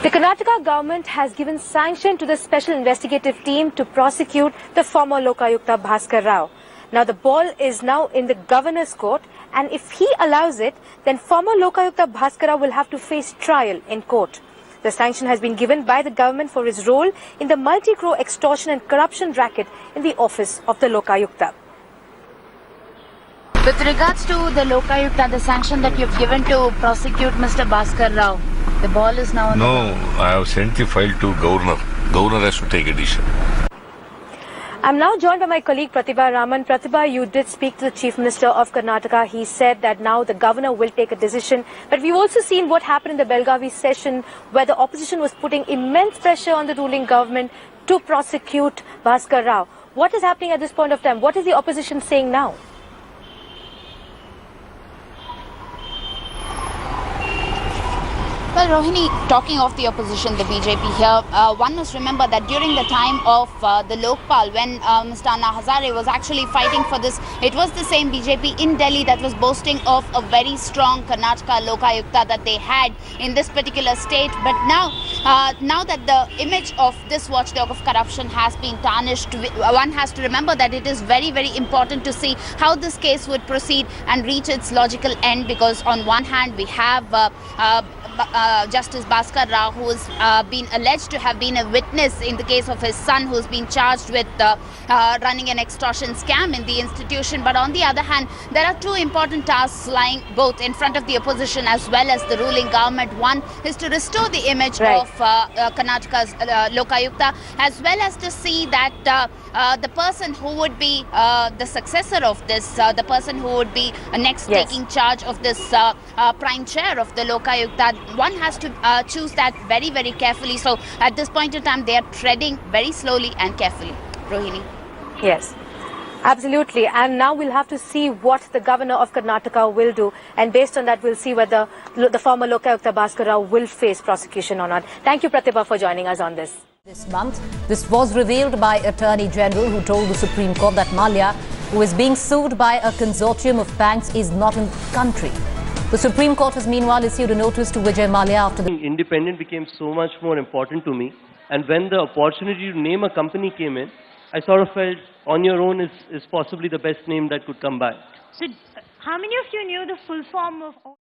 The Karnataka government has given sanction to the special investigative team to prosecute the former Lokayukta Bhaskar Rao. Now the ball is now in the governor's court, and if he allows it, then former Lokayukta Bhaskar Rao will have to face trial in court. The sanction has been given by the government for his role in the multi-crore extortion and corruption racket in the office of the Lokayukta. With regards to the Lokayukta, the sanction that you've given to prosecute Mr. Bhaskar Rao, the ball is now on the No, I have sent the file to Governor. Governor has to take a decision. I'm now joined by my colleague Pratibha Raman. Pratibha, you did speak to the Chief Minister of Karnataka. He said that now the governor will take a decision. But we've also seen what happened in the Belgavi session, where the opposition was putting immense pressure on the ruling government to prosecute Bhaskar Rao. What is happening at this point of time? What is the opposition saying now? Well, Rohini, talking of the opposition, the BJP here, one must remember that during the time of the Lokpal, when Mr. Anna Hazare was actually fighting for this, it was the same BJP in Delhi that was boasting of a very strong Karnataka Lokayukta that they had in this particular state. But now, now that the image of this watchdog of corruption has been tarnished, one has to remember that it is very, very important to see how this case would proceed and reach its logical end, because on one hand, we have Justice Bhaskar Rao, who has been alleged to have been a witness in the case of his son, who's been charged with running an extortion scam in the institution. But on the other hand, there are two important tasks lying both in front of the opposition as well as the ruling government. One is to restore the image of Karnataka's Lokayukta, as well as to see that the person who would be the successor of this, the person who would be next taking charge of this prime chair of the Lokayukta, one has to choose that very, very carefully. So at this point in time, they are treading very slowly and carefully. Rohini. Yes, absolutely. And now we'll have to see what the governor of Karnataka will do. And based on that, we'll see whether the former Lokayukta Bhaskar Rao will face prosecution or not. Thank you, Pratibha, for joining us on this. This month, this was revealed by Attorney General, who told the Supreme Court that Mallya, who is being sued by a consortium of banks, is not in the country. The Supreme Court has meanwhile issued a notice to Vijay Mallya after the... Independent became so much more important to me. And when the opportunity to name a company came in, I sort of felt On Your Own is possibly the best name that could come by. So how many of you knew the full form of...